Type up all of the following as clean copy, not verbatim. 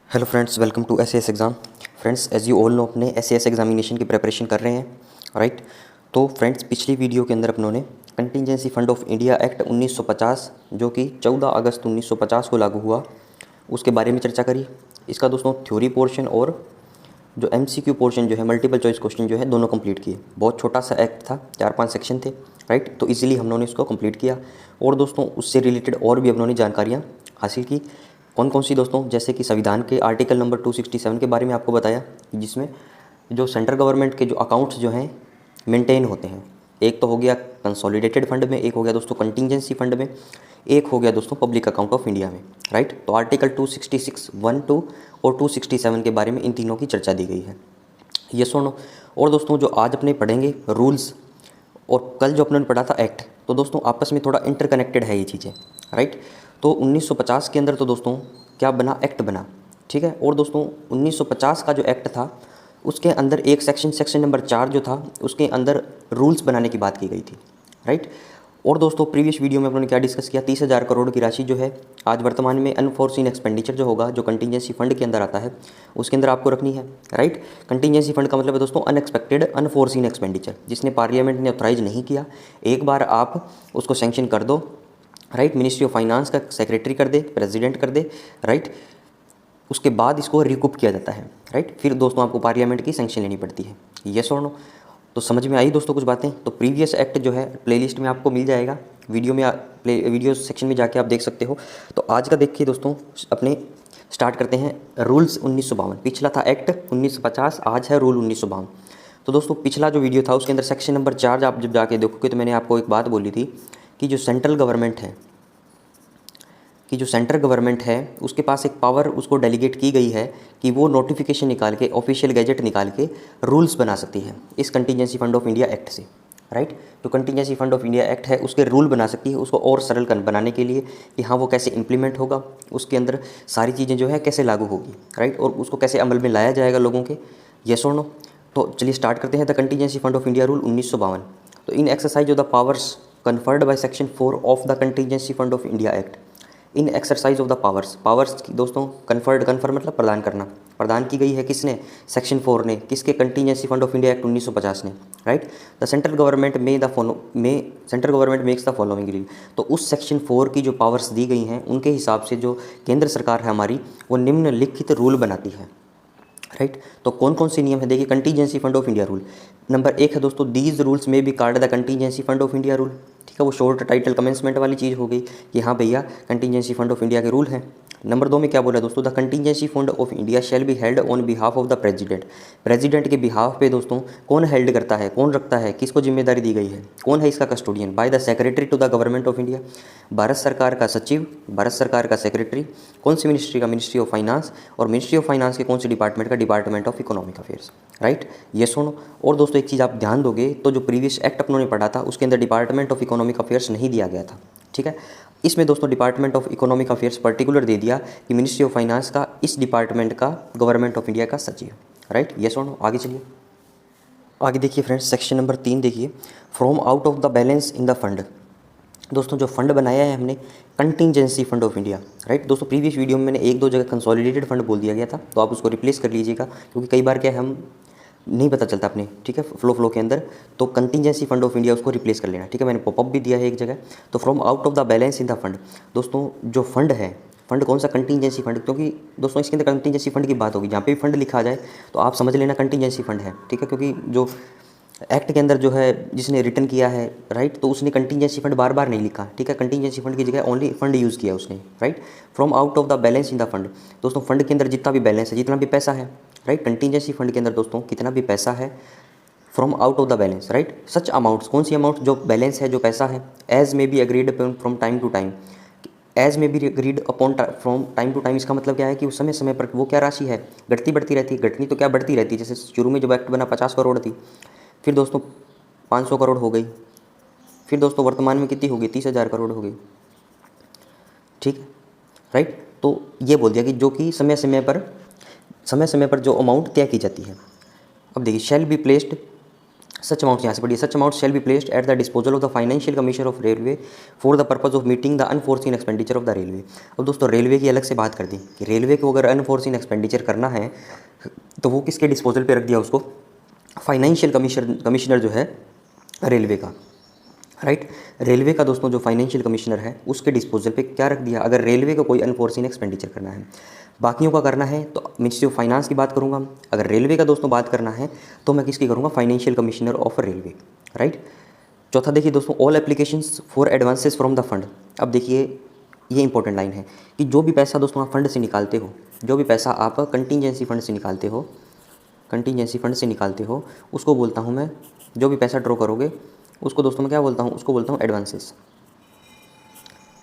Hello friends, welcome to SAS exam. Friends, as you all know, अपने SAS examination की preparation कर रहे हैं, राइट। तो फ्रेंड्स, पिछली वीडियो के अंदर अपनों ने contingency fund of India act 1950 जो कि 14 अगस्त 1950 को लागू हुआ, उसके बारे में चर्चा करी। इसका दोस्तों थ्योरी पोर्शन और जो एमसीक्यू पोर्शन जो है, मल्टीपल चॉइस क्वेश्चन जो है, दोनों कंप्लीट किए। बहुत छोटा सा एक्ट था, 4-5 सेक्शन थे, राइट। तो इजीली हम लोगों ने इसको कंप्लीट किया। और दोस्तों उससे रिलेटेड और भी हम लोगों ने जानकारियाँ हासिल की। कौन कौन सी दोस्तों? जैसे कि संविधान के आर्टिकल नंबर 267 के बारे में आपको बताया, जिसमें जो सेंट्रल गवर्नमेंट के जो अकाउंट्स जो हैं मेंटेन होते हैं, एक तो हो गया कंसोलिडेटेड फंड में, एक हो गया दोस्तों कंटिजेंसी फंड में, एक हो गया दोस्तों पब्लिक अकाउंट ऑफ इंडिया में, राइट। तो आर्टिकल 266, 1, 2 और 267 के बारे में इन तीनों की चर्चा दी गई है, ये सुनो। और दोस्तों जो आज अपने पढ़ेंगे रूल्स, और कल जो अपने पढ़ा था एक्ट, तो दोस्तों आपस में थोड़ा इंटरकनेक्टेड है ये चीज़ें, राइट। तो 1950 के अंदर तो दोस्तों क्या बना? एक्ट बना, ठीक है। और दोस्तों 1950 का जो एक्ट था उसके अंदर एक सेक्शन नंबर 4 जो था, उसके अंदर रूल्स बनाने की बात की गई थी, राइट। और दोस्तों प्रीवियस वीडियो में उन्होंने क्या डिस्कस किया? 30,000 करोड़ की राशि जो है आज वर्तमान में अनफोर्सिन एक्सपेंडिचर जो होगा, जो कंटिजेंसी फंड के अंदर आता है, उसके अंदर आपको रखनी है, राइट। कंटिजेंसी फंड का मतलब है दोस्तों अनएक्सपेक्टेड अनफोर्सिन एक्सपेंडिचर, जिसने पार्लियामेंट ने ऑथराइज नहीं किया, एक बार आप उसको सैंक्शन कर दो, राइट। मिनिस्ट्री ऑफ फाइनेंस का सेक्रेटरी कर दे, प्रेसिडेंट कर दे, राइट। उसके बाद इसको रिकूप किया जाता है, राइट। फिर दोस्तों आपको पार्लियामेंट की सैंक्शन लेनी पड़ती है, येस और नो। तो समझ में आई दोस्तों कुछ बातें? तो प्रीवियस एक्ट जो है प्लेलिस्ट में आपको मिल जाएगा, वीडियो सेक्शन में जाके आप देख सकते हो। तो आज का देखिए दोस्तों, अपने स्टार्ट करते हैं रूल्स 1952। पिछला था एक्ट 1950, आज है रूल 1952। तो दोस्तों पिछला जो वीडियो था उसके अंदर सेक्शन नंबर 4 आप जब जाके देखोगे तो मैंने आपको एक बात बोली थी कि जो सेंट्रल गवर्नमेंट है उसके पास एक पावर उसको डेलीगेट की गई है कि वो नोटिफिकेशन निकाल के, ऑफिशियल गैजेट निकाल के रूल्स बना सकती है इस contingency fund of India act से, राइट। जो contingency fund of India act है उसके रूल बना सकती है, उसको और सरल बनाने के लिए कि हाँ वो कैसे इंप्लीमेंट होगा, उसके अंदर सारी चीज़ें जो है कैसे लागू होगी, राइट, और उसको कैसे अमल में लाया जाएगा लोगों के, येस और नो। तो चलिए स्टार्ट करते हैं the contingency fund of India rule 1952। तो in exercise of the powers conferred by section 4 of the contingency fund of India act, in exercise of the powers की दोस्तों कन्फर मतलब प्रदान करना, प्रदान की गई है किसने? सेक्शन 4 ने। किसके? Contingency fund of India act 1950 ने, right. The central government central government makes the following rule. तो उस सेक्शन 4 की जो पावर्स दी गई हैं उनके हिसाब से जो केंद्र सरकार है हमारी, वो निम्नलिखित रूल बनाती है, राइट। तो कौन कौन से नियम है? देखिए, contingency fund of India rule number 1 है दोस्तों, दीज रूल्स में be called the contingency fund of India rule, ठीक है। वो शॉर्ट टाइटल कमेंसमेंट वाली चीज़ हो गई कि हाँ भैया कंटिजेंसी फंड ऑफ इंडिया के रूल हैं। नंबर 2 में क्या बोला दोस्तों? The contingency fund of India shall be held on behalf of the president. President के बिहाफ पे दोस्तों कौन हेल्ड करता है, कौन रखता है, किसको जिम्मेदारी दी गई है, कौन है इसका custodian? By the secretary to the government of India, Bharat सरकार का सचिव, भारत सरकार का सेक्रेटरी। कौन सी मिनिस्ट्री का? Ministry of finance. और मिनिस्ट्री ऑफ फाइनेंस के कौन से डिपार्टमेंट का? Department of economic affairs, right, ये सुनो। और दोस्तों एक चीज़ आप ध्यान दोगे तो जो प्रीवियस एक्ट अपनों ने पढ़ा था उसके अंदर डिपार्टमेंट ऑफ इकोनॉमिक अफेयर्स नहीं दिया गया था, ठीक है। इसमें दोस्तों department of economic affairs particular दे दिया कि मिनिस्ट्री ऑफ फाइनेंस का, इस डिपार्टमेंट का गवर्नमेंट ऑफ इंडिया का सचिव, राइट, ये सुनो। आगे चलिए, आगे देखिए फ्रेंड्स, सेक्शन नंबर 3 देखिए, from out of the balance in the fund. दोस्तों जो फंड बनाया है हमने contingency fund of India, right. दोस्तों प्रीवियस वीडियो में मैंने एक दो जगह कंसोलिडेटेड फंड बोल दिया गया था, तो आप उसको रिप्लेस कर लीजिएगा, क्योंकि कई बार क्या है हम नहीं पता चलता अपने, ठीक है, फ्लो के अंदर। तो कंटिजेंसी फंड ऑफ इंडिया उसको रिप्लेस कर लेना, ठीक है। मैंने पॉपअप भी दिया है एक जगह। तो from out of the balance in the fund, दोस्तों जो फंड है, फंड कौन सा? कंटिजेंसी फंड, क्योंकि दोस्तों इसके अंदर कंटिजेंसी फंड की बात होगी, जहाँ पे भी फंड लिखा जाए तो आप समझ लेना कंटिजेंसी फंड है, ठीक है। क्योंकि जो एक्ट के अंदर जो है जिसने रिटर्न किया है, राइट, तो उसने कंटिजेंसी फंड बार बार नहीं लिखा, ठीक है। कंटिजेंसी फंड की जगह ओनली फंड यूज़ किया उसने, right. From out of the balance in the fund, दोस्तों फंड के अंदर जितना भी बैलेंस है, जितना भी पैसा है, राइट, कंटिजेंसी फंड के अंदर दोस्तों कितना भी पैसा है, from out of the balance, right, such amounts, कौन सी अमाउंट? जो बैलेंस है, जो पैसा है, as may be agreed upon from time to time. As may be agreed upon from time to time, इसका मतलब क्या है कि उस समय समय पर वो क्या राशि है, घटती बढ़ती रहती है। घटनी तो क्या, बढ़ती रहती है। जैसे शुरू में जब एक्ट बना 50 करोड़ थी, फिर दोस्तों 500 करोड़ हो गई, फिर दोस्तों वर्तमान में कितनी हो गई? 30,000 करोड़ हो गई, ठीक है, राइट। तो ये बोल दिया कि जो कि समय समय पर जो अमाउंट तय की जाती है। अब देखिए, shall be placed such amount यहाँ से पढ़िए, such amount shall be placed at the disposal of the financial commissioner of railway for the purpose of meeting the unforeseen expenditure of the railway. अब दोस्तों रेलवे की अलग से बात कर दी कि रेलवे को अगर अनफोर्सिन एक्सपेंडिचर करना है तो वो किसके डिस्पोजल पे रख दिया उसको, फाइनेंशियल कमिश्नर जो है रेलवे का, राइट। रेलवे का दोस्तों जो फाइनेंशियल कमिश्नर है उसके डिस्पोजल पे क्या रख दिया, अगर रेलवे को कोई अनफोर्सिन एक्सपेंडिचर करना है। बाकियों का करना है तो मिनिस्ट्री ऑफ फाइनेंस की बात करूंगा, अगर रेलवे का दोस्तों बात करना है तो मैं किसकी करूंगा, financial commissioner of railway, right. चौथा देखिए दोस्तों, all applications for advances from the fund. अब देखिए ये इंपॉर्टेंट लाइन है कि जो भी पैसा दोस्तों आप फंड से निकालते हो, जो भी पैसा आप कंटीजेंसी फंड से निकालते हो, कंटीजेंसी फंड से निकालते हो उसको बोलता हूँ मैं, जो भी पैसा ड्रॉ करोगे उसको दोस्तों मैं क्या बोलता हूँ, उसको बोलता हूँ एडवांसेस,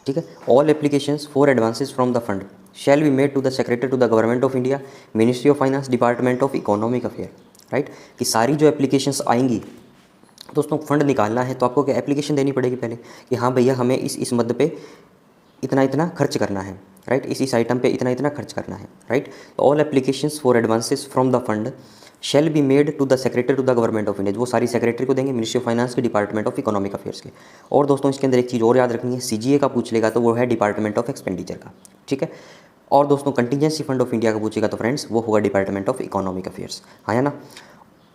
ठीक है। All applications for advances from the fund shall be made to the secretary to the government of India, ministry of finance, department of economic affair, right. कि सारी जो एप्लीकेशंस आएंगी दोस्तों, फंड निकालना है तो आपको क्या एप्लीकेशन देनी पड़ेगी पहले कि हाँ भैया हमें इस मद पे इतना इतना खर्च करना है, राइट, इस आइटम पे इतना इतना खर्च करना है, right. All applications for advances from the fund shall be made to the secretary to the government of India, वो सारी सेक्रेटरी को देंगे, मिनिस्ट्री ऑफ फाइनेंस के, डिपार्टमेंट ऑफ इकोनॉमिक अफेयर्स के। और दोस्तों इसके अंदर एक चीज़ और याद रखनी है, सीजीए का पूछ लेगा तो वो है डिपार्टमेंट ऑफ एक्सपेंडिचर का, ठीक है। और दोस्तों कंटीजेंसी फंड ऑफ इंडिया का पूछेगा तो फ्रेंड्स वो होगा डिपार्टमेंट ऑफ इकोनॉमिक अफेयर्स, हाँ या ना।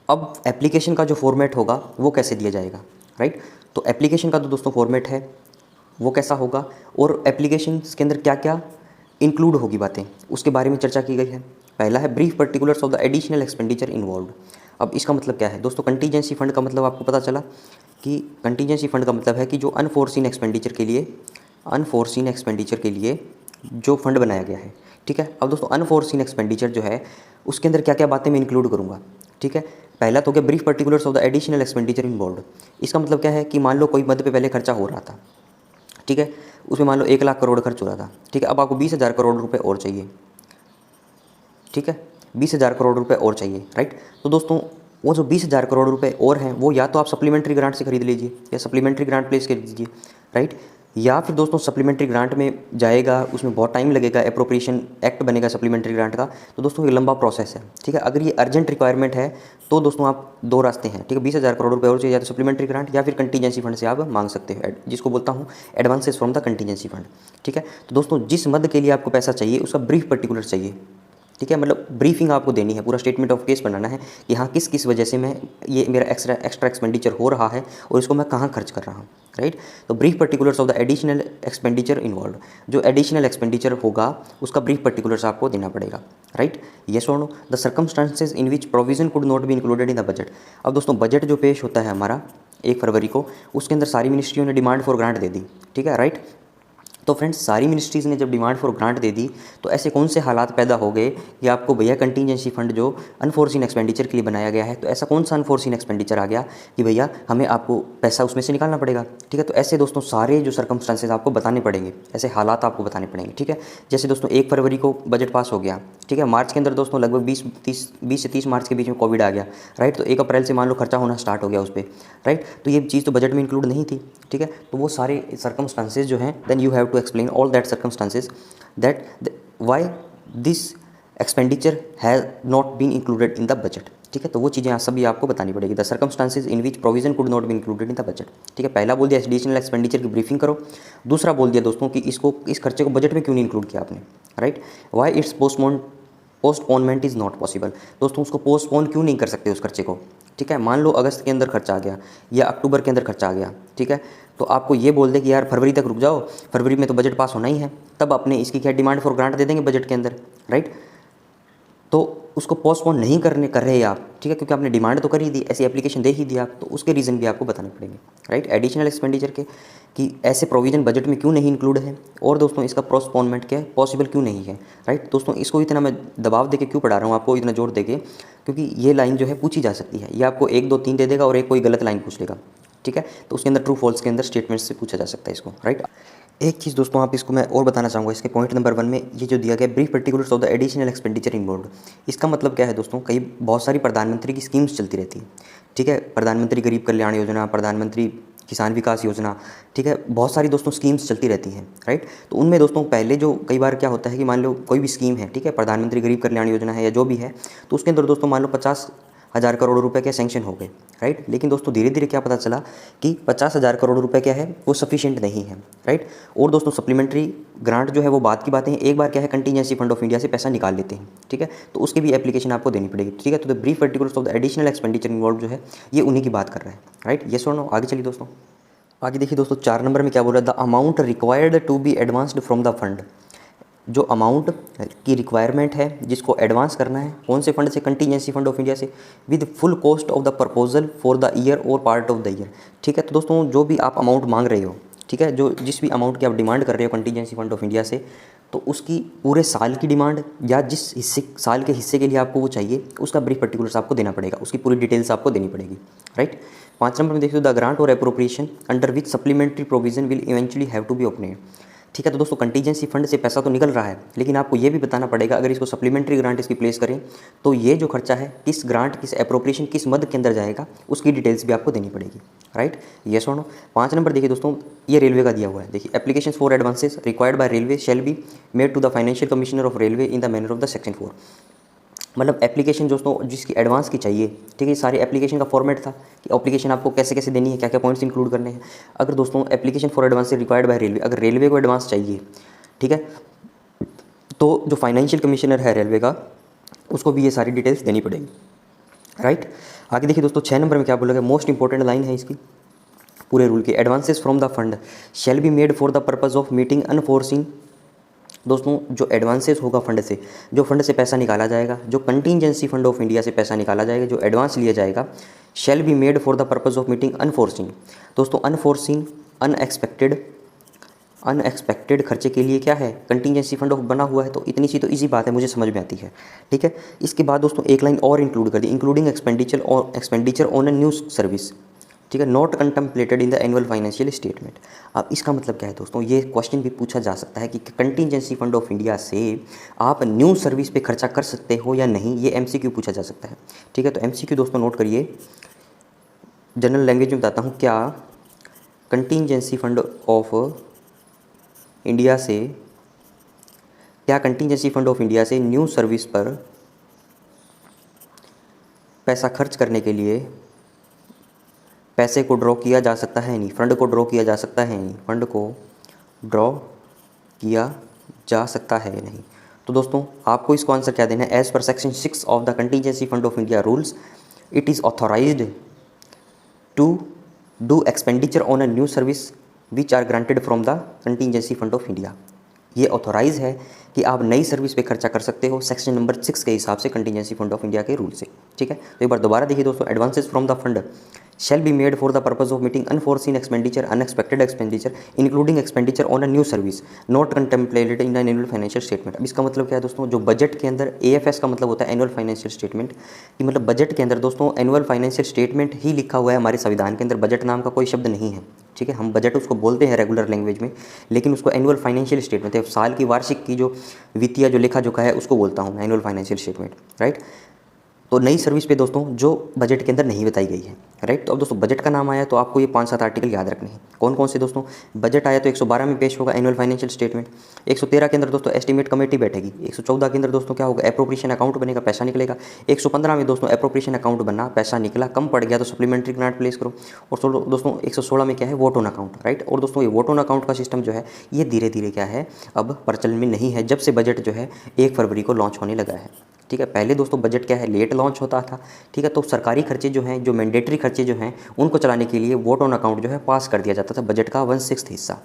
अब एप्लीकेशन का जो फॉर्मेट होगा वो कैसे दिया जाएगा, राइट। तो एप्लीकेशन का तो दोस्तों फॉर्मेट है वो कैसा होगा, और एप्लीकेशन के अंदर क्या क्या इंक्लूड होगी बातें उसके बारे में चर्चा की गई है। पहला है brief particulars of the additional expenditure involved. अब इसका मतलब क्या है दोस्तों, कंटीजेंसी फंड का मतलब आपको पता चला कि कंटीजेंसी फंड का मतलब है कि जो अनफोर्सिन एक्सपेंडिचर के लिए, अनफोर्सिन एक्सपेंडिचर के लिए जो फंड बनाया गया है, ठीक है। अब दोस्तों अनफोर्सिन एक्सपेंडिचर जो है उसके अंदर क्या क्या बातें मैं इंक्लूड करूँगा, ठीक है। पहला तो क्या, brief particulars of the additional expenditure involved. इसका मतलब क्या है कि मान लो कोई मद पे पहले खर्चा हो रहा था, ठीक है, उसमें मान लो 1,00,000 करोड़ खर्च हो रहा था, ठीक है। अब आपको 20,000 करोड़ रुपए और चाहिए, ठीक है, 20,000 करोड़ रुपए और चाहिए, राइट। तो दोस्तों वो जो 20,000 करोड़ रुपए और हैं वो या तो आप सप्लीमेंट्री ग्रांट से खरीद लीजिए या सप्लीमेंट्री ग्रांट प्लेस कर दीजिए, राइट। या फिर दोस्तों सप्लीमेंट्री ग्रांट में जाएगा, उसमें बहुत टाइम लगेगा, अप्रोप्रिएशन एक्ट बनेगा सप्लीमेंट्री ग्रांट का, तो दोस्तों ये लंबा प्रोसेस है, ठीक है। अगर ये अर्जेंट रिक्वायरमेंट है तो दोस्तों आप दो रास्ते हैं, ठीक है, 20,000 करोड़ रुपए और चाहिए, या तो सप्लीमेंट्री ग्रांट या फिर कंटीजेंसी फंड से आप मांग सकते हो, जिसको बोलता हूँ advances from the contingency fund, ठीक है। तो दोस्तों जिस मद के लिए आपको पैसा चाहिए उसका ब्रीफ पर्टिकुलर चाहिए, ठीक है, मतलब ब्रीफिंग आपको देनी है, पूरा स्टेटमेंट ऑफ केस बनाना है कि हाँ किस किस वजह से मैं ये मेरा एक्स्ट्रा एक्सपेंडिचर हो रहा है और इसको मैं कहाँ खर्च कर रहा हूँ, राइट। तो brief particulars of the additional expenditure involve, जो एडिशनल एक्सपेंडिचर होगा उसका ब्रीफ पर्टिकुलर्स आपको देना पड़ेगा, राइट। येस और no, the circumstances in which provision could not be included in the budget. अब दोस्तों बजट जो पेश होता है हमारा 1 फरवरी को, उसके अंदर सारी मिनिस्ट्रियों ने डिमांड फॉर ग्रांट दे दी, ठीक है, राइट। तो फ्रेंड्स सारी मिनिस्ट्रीज़ ने जब डिमांड फॉर ग्रांट दे दी तो ऐसे कौन से हालात पैदा हो गए कि आपको भैया कंटीजेंसी फंड जो अनफोर्सिन एक्सपेंडिचर के लिए बनाया गया है, तो ऐसा कौन सा अनफोर्सिन एक्सपेंडिचर आ गया कि भैया हमें आपको पैसा उसमें से निकालना पड़ेगा, ठीक है। तो ऐसे दोस्तों सारे जो सर्कमस्टांसेस आपको बताने पड़ेंगे, ऐसे हालात आपको बताने पड़ेंगे, ठीक है। जैसे दोस्तों 1 फरवरी को बजट पास हो गया, ठीक है, मार्च के अंदर दोस्तों लगभग 20 से 30 मार्च के बीच में कोविड आ गया, राइट। तो 1 अप्रैल से मान लो खर्चा होना स्टार्ट हो गया उस पर, राइट। तो ये चीज़ तो बजट में इंक्लूड नहीं थी, ठीक है। तो वो सारे सर्कमस्टांसेस जो हैं, then you have to explain all that circumstances that why this expenditure has not been included in the budget, ठीक है। तो वो चीज़ें सभी आपको बतानी पड़ेगी, the circumstances in which provision could not be included in the budget, ठीक है। पहला बोल दिया एडिशनल एक्सपेंडिचर की ब्रीफिंग करो, दूसरा बोल दिया दोस्तों कि इसको इस खर्चे को बजट में क्यों नहीं इंक्लूड किया आपने, right. Why it's postponement is not possible, दोस्तों उसको पोस्टपोन क्यों नहीं कर सकते उस खर्चे को, ठीक है। मान लो अगस्त के अंदर खर्चा आ गया या अक्टूबर के अंदर खर्चा आ गया, ठीक है, तो आपको ये बोल दे कि यार फरवरी तक रुक जाओ, फरवरी में तो बजट पास होना ही है, तब अपने इसकी क्या डिमांड फॉर ग्रांट दे देंगे बजट के अंदर, राइट। तो उसको पोस्टपोन नहीं कर रहे आप, ठीक है, क्योंकि आपने डिमांड तो कर ही दी, ऐसी एप्लीकेशन दे ही दी आप, तो उसके रीज़न भी आपको बताने पड़ेंगे, राइट। एडिशनल एक्सपेंडिचर के कि ऐसे प्रोविजन बजट में क्यों नहीं इंक्लूड है, और दोस्तों इसका पोस्टपोनमेंट क्या पॉसिबल क्यों नहीं है, राइट। दोस्तों इसको इतना मैं दबाव देके क्यों पढ़ा रहा हूँ आपको, इतना जोर देके, क्योंकि ये लाइन जो है पूछी जा सकती है, ये आपको 1 2 3 दे देगा और एक कोई गलत लाइन पूछ लेगा, ठीक है। तो उसके अंदर ट्रू फॉल्स के अंदर स्टेटमेंट से पूछा जा सकता है इसको, राइट। एक चीज़ दोस्तों आप इसको मैं और बताना चाहूँगा, इसके पॉइंट नंबर 1 में ये जो दिया गया brief particulars of the additional expenditure involved, इसका मतलब क्या है दोस्तों, कई बहुत सारी प्रधानमंत्री की स्कीम्स चलती रहती है, ठीक है, प्रधानमंत्री गरीब कल्याण योजना, प्रधानमंत्री किसान विकास योजना, ठीक है, बहुत सारी दोस्तों स्कीम्स चलती रहती हैं, राइट। तो उनमें दोस्तों पहले जो कई बार क्या होता है कि मान लो कोई भी स्कीम है, ठीक है, प्रधानमंत्री गरीब कल्याण योजना है या जो भी है, तो उसके अंदर दोस्तों मान लो 50,000 करोड़ रुपए क्या सैंक्शन हो गए, राइट। लेकिन दोस्तों धीरे धीरे क्या पता चला कि 50,000 करोड़ रुपए क्या है वो सफिशिएंट नहीं है, राइट। और दोस्तों सप्लीमेंट्री ग्रांट जो है वो बात की बातें हैं, एक बार क्या है कंटीजेंसी फंड ऑफ इंडिया से पैसा निकाल लेते हैं, ठीक है, तो उसकी भी एप्लीकेशन आपको देनी पड़ेगी, ठीक है। तो the brief particulars of the additional expenditure involve जो है ये उन्हीं की बात कर रहा है, राइट। ये सुनो आगे चलिए दोस्तों। आगे देखिए दोस्तों 4 नंबर में क्या बोल रहा है, the amount required to be advanced from the fund. जो अमाउंट की रिक्वायरमेंट है जिसको एडवांस करना है कौन से फंड से, कंटीजेंसी फंड ऑफ इंडिया से, with full cost of the proposal for the year और पार्ट ऑफ द ईयर, ठीक है। तो दोस्तों जो भी आप अमाउंट मांग रहे हो, ठीक है, जो जिस भी अमाउंट की आप डिमांड कर रहे हो कंटीजेंसी फंड ऑफ इंडिया से, तो उसकी पूरे साल की डिमांड या जिस हिस्से साल के हिस्से के लिए आपको वो चाहिए उसका ब्रीफ पर्टिकुलर्स आपको देना पड़ेगा, उसकी पूरी डिटेल्स आपको देनी पड़ेगी, राइट। 5 नंबर में देखिए द ग्रांट और appropriation under which supplementary provision will eventually have to be opened, ठीक है। तो दोस्तों कंटीजेंसी फंड से पैसा तो निकल रहा है, लेकिन आपको ये भी बताना पड़ेगा अगर इसको सप्लीमेंट्री ग्रांट इसकी प्लेस करें तो ये जो खर्चा है किस ग्रांट किस एप्रोप्रिएशन किस मद के अंदर जाएगा उसकी डिटेल्स भी आपको देनी पड़ेगी, राइट। ये सुनो 5 नंबर देखिए दोस्तों, ये रेलवे का दिया हुआ है, देखिए application for advances required by railway shall be made to the financial commissioner of railway in the manner of the section 4। मतलब एप्लीकेशन दोस्तों जिसकी एडवांस की चाहिए, ठीक है, सारी एप्लीकेशन का फॉर्मेट था कि एप्लीकेशन आपको कैसे कैसे देनी है, क्या क्या पॉइंट्स इंक्लूड करने हैं। अगर दोस्तों application for advance required by railway, अगर रेलवे को एडवांस चाहिए, ठीक है, तो जो फाइनेंशियल कमिश्नर है रेलवे का उसको भी ये सारी डिटेल्स देनी पड़ेगी, राइट। आगे देखिए दोस्तों 6 नंबर में क्या बोला गया, मोस्ट इंपॉर्टेंट लाइन है इसकी पूरे रूल की, advances from the fund shall be made for the purpose of meeting enforcing. दोस्तों जो एडवांसेस होगा फंड से, जो फंड से पैसा निकाला जाएगा, जो कंटीजेंसी फंड ऑफ इंडिया से पैसा निकाला जाएगा, जो एडवांस लिया जाएगा, शैल be made for the purpose of meeting enforcing. दोस्तों अनफोर्सिंग अनएक्सपेक्टेड खर्चे के लिए क्या है कंटीजेंसी फंड ऑफ बना हुआ है, तो इतनी सी तो इजी बात है, मुझे समझ में आती है, ठीक है। इसके बाद दोस्तों एक लाइन और इंक्लूड कर दी, including expenditure on a new service, ठीक है, not contemplated in the annual financial statement. अब इसका मतलब क्या है दोस्तों, ये क्वेश्चन भी पूछा जा सकता है कि कंटीजेंसी फंड ऑफ इंडिया से आप न्यू सर्विस पे खर्चा कर सकते हो या नहीं, ये एमसीक्यू पूछा जा सकता है, ठीक है। तो एमसीक्यू दोस्तों नोट करिए, जनरल लैंग्वेज में बताता हूँ, क्या कंटीजेंसी फंड ऑफ इंडिया से, क्या कंटीजेंसी फंड ऑफ इंडिया से न्यू सर्विस पर पैसा खर्च करने के लिए पैसे को ड्रॉ किया जा सकता है नहीं, फंड को ड्रॉ किया जा सकता है नहीं, फंड को ड्रॉ किया जा सकता है नहीं। तो दोस्तों आपको इसको आंसर क्या देना है, as per section 6 of the contingency fund of India rules it is authorized to do expenditure on a new service which are granted from the contingency fund of India. ये ऑथोराइज है कि आप नई service पे खर्चा कर सकते हो सेक्शन नंबर 6 के हिसाब से कंटीजेंसी फंड ऑफ इंडिया के रूल से, ठीक है। तो एक बार दोबारा देखिए दोस्तों, advances from the fund shall be made for the purpose of meeting unforeseen expenditure, unexpected expenditure, including expenditure on a new service, not contemplated in the annual financial statement। अब इसका मतलब क्या है दोस्तों, जो बजट के अंदर AFS का मतलब होता है एनुअल फाइनेंशियल स्टेटमेंट, कि मतलब बजट के अंदर दोस्तों एनुअल फाइनेंशियल स्टेटमेंट ही लिखा हुआ है हमारे संविधान के अंदर, बजट नाम का कोई शब्द नहीं है, ठीक है। हम बजट उसको बोलते हैं रेगुलर लैंग्वेज में, लेकिन उसको एनुअल फाइनेंशियल स्टेटमेंट है, साल की वार्षिक की जो वित्तीय जो लेखा जोखा है उसको बोलता हूँ एनुअल फाइनेंशियल स्टेटमेंट, राइट। तो नई सर्विस पे दोस्तों जो बजट के अंदर नहीं बताई गई है, राइट। तो अब दोस्तों बजट का नाम आया तो आपको ये 5-7 आर्टिकल याद रखने हैं, कौन कौन से दोस्तों। बजट आया तो 112 में पेश होगा एनुअल फाइनेंशियल स्टेटमेंट, 113 के अंदर दोस्तों एस्टीमेट कमेटी बैठेगी, 114 के अंदर दोस्तों क्या होगा एप्रोप्रिएशन अकाउंट बनेगा, पैसा निकलेगा, 115 में दोस्तों एप्रोप्रिएशन अकाउंट बना, पैसा निकला, कम पड़ गया तो सप्लीमेंट्री ग्रांट प्लेस करो, और दोस्तों 116 में क्या है वोट ऑन अकाउंट, राइट। और दोस्तों ये वोट ऑन अकाउंट का सिस्टम जो है ये धीरे धीरे क्या है अब प्रचलन में नहीं है, जब से बजट जो है 1 फरवरी को लॉन्च होने लगा है, ठीक है। पहले दोस्तों बजट क्या है लेट लॉन्च होता था, ठीक है। तो सरकारी खर्चे जो हैं, जो मैंडेटरी खर्चे जो हैं उनको चलाने के लिए वोट ऑन अकाउंट जो है पास कर दिया जाता था बजट का 1/6 हिस्सा,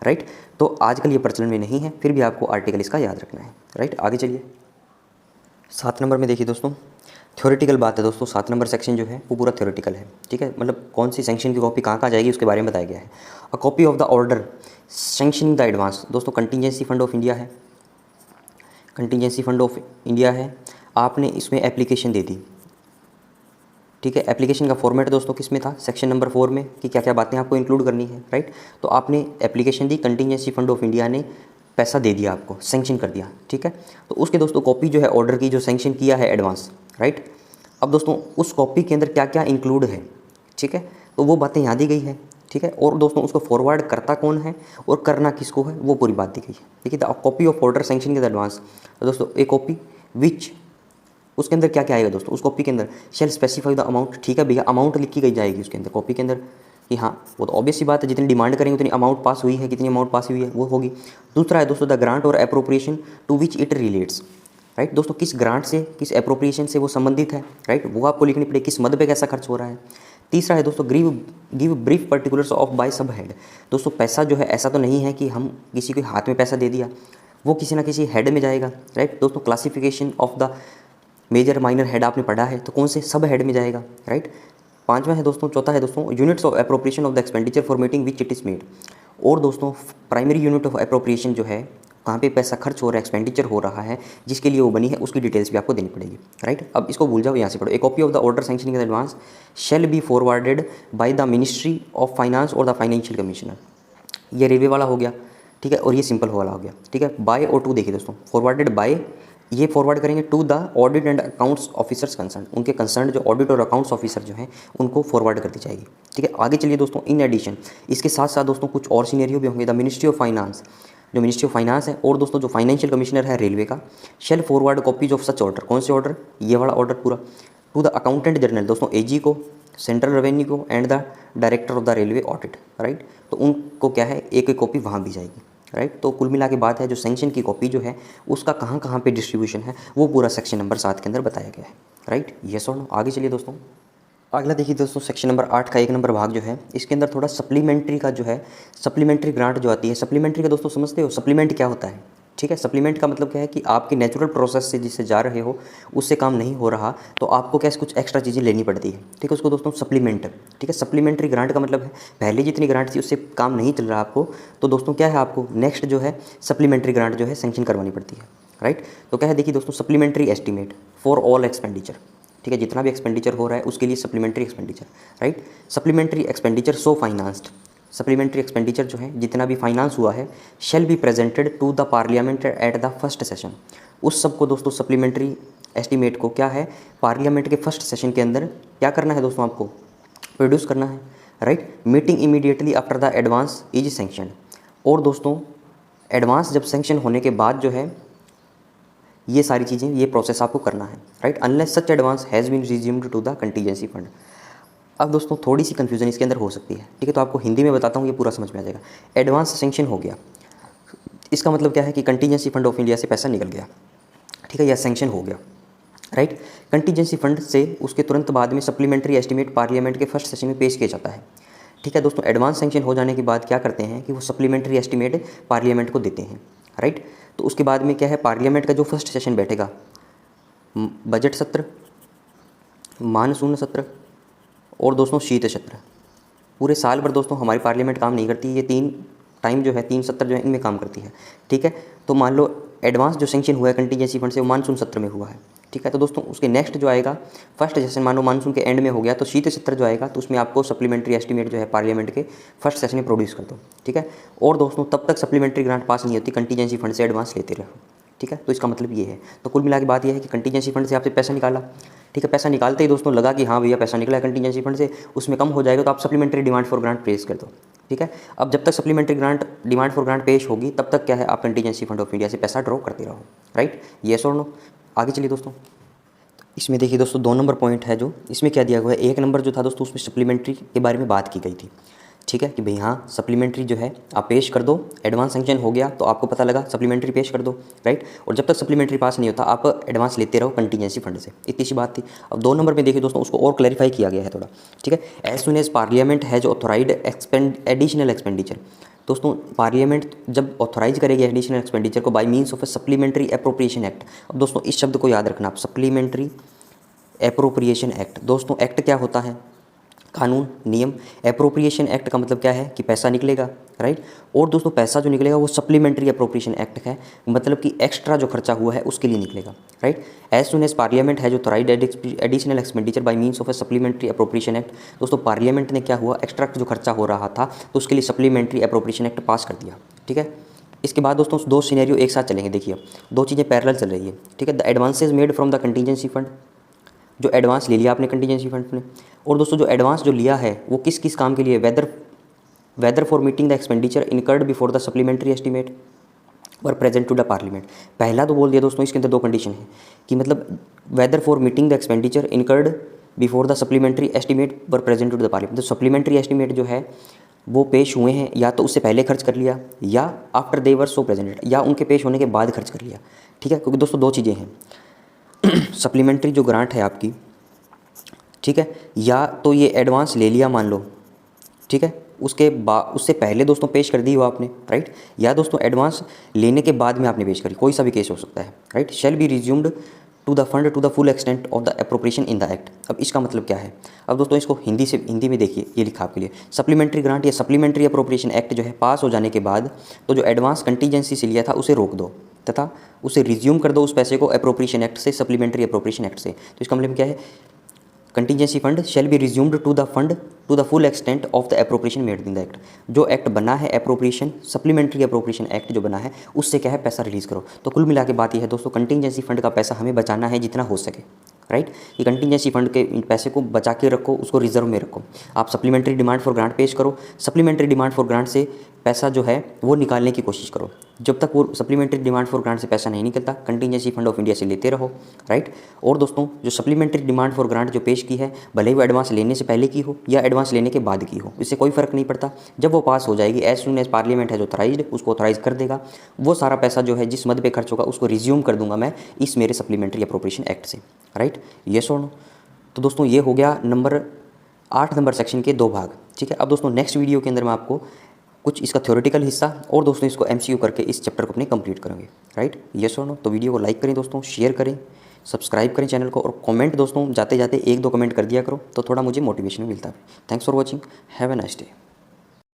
राइट। तो आजकल ये प्रचलन में नहीं है, फिर भी आपको आर्टिकल इसका याद रखना है, राइट। आगे चलिए 7 नंबर में देखिए दोस्तों, थ्योरेटिकल बात है दोस्तों, 7 नंबर सेक्शन जो है वो पूरा थ्योरेटिकल है, ठीक है। मतलब कौन सी सैंक्शन की कॉपी कहाँ जाएगी उसके बारे में बताया गया है। A copy of the order sanctioning the advance, दोस्तों कंटीजेंसी फंड ऑफ इंडिया है, कंटीजेंसी फंड ऑफ इंडिया है, आपने इसमें एप्लीकेशन दे दी, ठीक है। एप्लीकेशन का फॉर्मेट दोस्तों किस में था, सेक्शन नंबर 4 में, कि क्या क्या बातें आपको इंक्लूड करनी है, राइट। तो आपने application the, contingency fund of India ने पैसा दे दिया आपको, सैंक्शन कर दिया, ठीक है। तो उसके दोस्तों कॉपी जो है ऑर्डर की जो सैंक्शन किया है एडवांस, राइट। अब दोस्तों उस कॉपी के अंदर क्या क्या इंक्लूड है, ठीक है, तो वो बातें यहाँ दी गई है, ठीक है। और दोस्तों उसको फॉरवर्ड करता कौन है और करना किसको है वो पूरी बात दी गई है, ठीक है। The copy of order sanction के एडवांस, दोस्तों ए कॉपी विच उसके अंदर क्या क्या आएगा दोस्तों, उस कॉपी के अंदर शेल स्पेसिफाई द अमाउंट, ठीक है भैया, अमाउंट लिखी गई जाएगी उसके अंदर कॉपी के अंदर कि हाँ वो तो ऑब्वियस सी बात है, जितनी डिमांड करेंगे उतनी अमाउंट पास हुई है, कितनी अमाउंट पास हुई है वो होगी। दूसरा है दोस्तों द ग्रांट और appropriation to which it relates, right दोस्तों, किस ग्रांट से किस अप्रोप्रिएशन से वो संबंधित है, राइट, वो आपको लिखनी पड़ेगी, किस मद पे कैसा खर्च हो रहा है। तीसरा है दोस्तों give brief particulars of by sub head, दोस्तों पैसा जो है ऐसा तो नहीं है कि हम किसी के हाथ में पैसा दे दिया, वो किसी ना किसी हेड में जाएगा, राइट दोस्तों। Classification of the major minor head आपने पढ़ा है, तो कौन से सब हेड में जाएगा, राइट। पांचवा है दोस्तों, चौथा है दोस्तों units of appropriation of the expenditure for meeting which it is made, और दोस्तों प्राइमरी यूनिट ऑफ अप्रोप्रिएशन जो है कहाँ पे पैसा खर्च हो रहा है, एक्सपेंडिचर हो रहा है, जिसके लिए वो बनी है, उसकी डिटेल्स भी आपको देनी पड़ेगी, राइट। अब इसको भूल जाओ, यहाँ से पढ़ो। ए copy of the order sanctioning in advance shall be forwarded by the ministry of finance और द फाइनेंशियल कमिश्नर, ये रेलवे वाला हो गया, ठीक है, और ये सिंपल वाला हो गया, ठीक है। बाय और टू देखिए दोस्तों, फॉरवर्डेड बाय ये फॉरवर्ड करेंगे to the audit and accounts officers concern, उनके कंसर्न जो ऑडिट और अकाउंट्स ऑफिसर जो हैं उनको फॉरवर्ड कर दी जाएगी, ठीक है। आगे चलिए दोस्तों, इन एडिशन इसके साथ साथ दोस्तों कुछ और सीनेरियो भी होंगे। द मिनिस्ट्री ऑफ फाइनेंस, जो मिनिस्ट्री ऑफ फाइनेंस है, और दोस्तों जो फाइनेंशियल कमिश्नर है रेलवे का, shall forward copies of such order, कौन से ऑर्डर, ये वाला ऑर्डर पूरा, टू द अकाउंटेंट जनरल, दोस्तों एजी को, सेंट्रल रेवेन्यू को and the director of the railway audit, right. तो उनको क्या है, एक एक कॉपी वहाँ भी जाएगी, राइट। तो कुल मिला के बात है, जो सैंक्शन की कॉपी जो है उसका कहाँ कहाँ पे डिस्ट्रीब्यूशन है वो पूरा सेक्शन नंबर 7 के अंदर बताया गया है, राइट। यस और नो। आगे चलिए दोस्तों, अगला देखिए दोस्तों, सेक्शन नंबर 8 का 1 नंबर भाग जो है, इसके अंदर थोड़ा सप्लीमेंट्री का जो है, सप्लीमेंट्री ग्रांट जो आती है, सप्लीमेंट्री का दोस्तों समझते हो सप्लीमेंट क्या होता है, ठीक है। सप्लीमेंट का मतलब क्या है कि आपके नेचुरल प्रोसेस से जिससे जा रहे हो उससे काम नहीं हो रहा, तो आपको क्या कुछ एक्स्ट्रा चीज़ें लेनी पड़ती है, ठीक है, उसको दोस्तों सप्लीमेंट, ठीक है। सप्लीमेंट्री ग्रांट का मतलब है पहले जितनी ग्रांट थी उससे काम नहीं चल रहा आपको, तो दोस्तों क्या है, आपको नेक्स्ट जो है सप्लीमेंट्री ग्रांट जो है सैंक्शन करवानी पड़ती है, राइट। तो क्या है देखिए दोस्तों, supplementary estimate for all expenditure, ठीक है, जितना भी एक्सपेंडिचर हो रहा है उसके लिए supplementary expenditure, right. Supplementary expenditure so financed, supplementary expenditure जो है जितना भी फाइनेंस हुआ है, shall be presented to the parliament at the first session, उस सब को दोस्तों सप्लीमेंट्री एस्टीमेट को क्या है, पार्लियामेंट के फर्स्ट सेशन के अंदर क्या करना है दोस्तों, आपको प्रोड्यूस करना है, right. Meeting immediately after the advance is sanction, और दोस्तों एडवांस जब सैंक्शन होने के बाद जो है ये सारी चीज़ें, ये प्रोसेस आपको करना है, right, unless such advance has been resumed to the contingency fund. अब दोस्तों थोड़ी सी कन्फ्यूजन इसके अंदर हो सकती है, ठीक है, तो आपको हिंदी में बताता हूँ, ये पूरा समझ में आ जाएगा। एडवांस सैंक्शन हो गया, इसका मतलब क्या है कि कंटीजेंसी फंड ऑफ इंडिया से पैसा निकल गया, ठीक है, या सैंक्शन हो गया, राइट। कंटीजेंसी फंड से उसके तुरंत बाद में सप्लीमेंट्री एस्टीमेट पार्लियामेंट के फर्स्ट सेशन में पेश किया जाता है, ठीक है दोस्तों। एडवांस सैंक्शन हो जाने के बाद क्या करते हैं कि वो सप्लीमेंट्री एस्टीमेट पार्लियामेंट को देते हैं, राइट। तो उसके बाद में क्या है, पार्लियामेंट का जो फर्स्ट सेशन बैठेगा, बजट सत्र, मानसून सत्र और दोस्तों शीत सत्र, पूरे साल भर दोस्तों हमारी पार्लियामेंट काम नहीं करती, ये 3 टाइम जो है, 3 सत्र जो है इनमें काम करती है, ठीक है। तो मान लो एडवांस जो सैंक्शन हुआ है कंटीजेंसी फंड से वो मानसून सत्र में हुआ है, ठीक है। तो दोस्तों उसके नेक्स्ट जो आएगा फर्स्ट सेशन, मान लो मानसून के एंड में हो गया, तो शीत सत्र जो आएगा तो उसमें आपको सप्लीमेंट्री एस्टीमेट जो है पार्लियामेंट के फर्स्ट सेशन में प्रोड्यूस कर दो, ठीक है। और दोस्तों तब तक सप्लीमेंट्री ग्रांट पास नहीं होती, कंटीजेंसी फंड से एडवांस लेते रहो, ठीक है। तो इसका मतलब ये है, तो कुल मिला के बात ये है कि कंटीजेंसी फंड से आपसे पैसा निकाला, ठीक है, पैसा निकालते ही दोस्तों लगा कि हाँ भैया पैसा निकला है कंटीजेंसी फंड से, उसमें कम हो जाएगा तो आप सप्लीमेंट्री डिमांड फॉर ग्रांट पेश कर दो, ठीक है। अब जब तक supplementary grant demand for grant पेश होगी तब तक क्या है, आप कंटीजेंसी फंड ऑफ इंडिया से पैसा ड्रॉ करते रहो, राइट। येस और नो। आगे चलिए दोस्तों, इसमें देखिए दोस्तों 2 नंबर पॉइंट है, जो इसमें क्या दिया हुआ है, 1 नंबर जो था दोस्तों उसमें सप्लीमेंट्री के बारे में बात की गई थी, ठीक है, कि भाई हाँ सप्लीमेंट्री जो है आप पेश कर दो, एडवांस सैंक्शन हो गया तो आपको पता लगा सप्लीमेंट्री पेश कर दो, राइट। और जब तक सप्लीमेंट्री पास नहीं होता आप एडवांस लेते रहो कंटीजेंसी फंड से, इतनी सी बात थी। अब 2 नंबर में देखिए दोस्तों उसको और क्लैरिफाई किया गया है थोड़ा, ठीक है। As soon as parliament has authorized additional expenditure, दोस्तों पार्लियामेंट जब ऑथोराइज करेगी एडिशनल एक्सपेंडिचर को by means of a supplementary appropriation act. अब दोस्तों इस शब्द को याद रखना आप, सप्लीमेंट्री एप्रोप्रिएशन एक्ट, दोस्तों एक्ट क्या होता है, कानून नियम। एप्रोप्रिएशन एक्ट का मतलब क्या है कि पैसा निकलेगा, राइट। और दोस्तों पैसा जो निकलेगा वो सप्लीमेंट्री अप्रोप्रिएशन एक्ट है, मतलब कि एक्स्ट्रा जो खर्चा हुआ है उसके लिए निकलेगा, राइट। एज सुन एज पार्लियामेंट है जो authorized additional expenditure by means of a supplementary appropriation act, दोस्तों पार्लियामेंट ने क्या हुआ, एक्स्ट्रा जो खर्चा हो रहा था तो उसके लिए सप्लीमेंट्री अप्रोप्रिएशन एक्ट पास कर दिया, ठीक है। इसके बाद दोस्तों 2 सिनेरियो एक साथ चलेंगे, देखिए 2 चीज़ें पैरेलल चल रही है, ठीक है। The advances made from the contingency fund, जो एडवांस ले लिया आपने कंटीजेंसी फंड में, और दोस्तों जो एडवांस जो लिया है वो किस किस काम के लिए, whether for meeting the expenditure incurred before the supplementary estimate, were present to the parliament. पहला तो बोल दिया दोस्तों, इसके अंदर दो कंडीशन है कि मतलब whether for meeting the expenditure incurred before the supplementary estimate were present to the parliament. तो सप्लीमेंट्री एस्टीमेट जो है वो पेश हुए हैं या तो उससे पहले खर्च कर लिया या after they were so presented, या उनके पेश होने के बाद खर्च कर लिया। ठीक है, क्योंकि दोस्तों दो चीज़ें हैं सप्लीमेंट्री जो ग्रांट है आपकी, ठीक है, या तो ये एडवांस ले लिया मान लो, ठीक है, उससे पहले दोस्तों पेश कर दी हो आपने, राइट, या दोस्तों एडवांस लेने के बाद में आपने पेश करी, कोई सा भी केस हो सकता है, right. Shall be resumed to the fund to the full extent of the appropriation in the act. अब इसका मतलब क्या है, अब दोस्तों इसको हिंदी में देखिए, ये लिखा आपके लिए, सप्लीमेंट्री ग्रांट या सप्लीमेंट्री अप्रोप्रिएशन एक्ट जो है पास हो जाने के बाद तो जो एडवांस कंटीजेंसी से लिया था उसे रोक दो तथा उसे रिज्यूम कर दो उस पैसे को अप्रोप्रिएशन एक्ट से, सप्लीमेंट्री अप्रोप्रिएशन एक्ट से। तो इसका मतलब क्या है, contingency fund shall be resumed to the fund to the full extent of the appropriation made in the act. जो एक्ट बना है अप्रोप्रिएशन, सप्लीमेंट्री अप्रोप्रिएशन एक्ट जो बना है उससे क्या है, पैसा रिलीज़ करो। तो कुल मिला के बात यह है दोस्तों, कंटीजेंसी फंड का पैसा हमें बचाना है जितना हो सके, राइट। ये कंटीजेंसी फंड के पैसे को बचा के रखो, उसको रिजर्व में रखो। आप सप्लीमेंट्री डिमांड फॉर ग्रांट पेश करो, सप्लीमेंट्री डिमांड फॉर ग्रांट से पैसा जो है वो निकालने की कोशिश करो। जब तक वो सप्लीमेंट्री डिमांड फॉर ग्रांट से पैसा नहीं निकलता, कंटीजेंसी फंड ऑफ इंडिया से लेते रहो, राइट। और दोस्तों जो सप्लीमेंट्री डिमांड फॉर ग्रांट जो पेश की है, भले ही वो एडवांस लेने से पहले की हो या एडवांस लेने के बाद की हो, इससे कोई फ़र्क नहीं पड़ता। जब वो पास हो जाएगी, एज सुन एज पार्लियामेंट है जो ऑथराइज्ड, उसको ऑथराइज कर देगा, वो सारा पैसा जो है जिस मद पे खर्च होगा उसको रिज्यूम कर दूंगा मैं इस मेरे सप्लीमेंट्री अप्रोप्रिएशन एक्ट से, राइट। येस और नो। तो दोस्तों ये हो गया नंबर 8 नंबर सेक्शन के 2 भाग, ठीक है। अब दोस्तों नेक्स्ट वीडियो के अंदर मैं आपको कुछ इसका थ्योरेटिकल हिस्सा और दोस्तों इसको एमसीक्यू करके इस चैप्टर को अपने कंप्लीट करेंगे, राइट। येस और नो। तो वीडियो को लाइक करें दोस्तों, शेयर करें, सब्सक्राइब करें चैनल को, और कमेंट दोस्तों जाते जाते 1-2 कमेंट कर दिया करो तो थोड़ा मुझे मोटिवेशन मिलता है। Thanks for watching, have a nice day.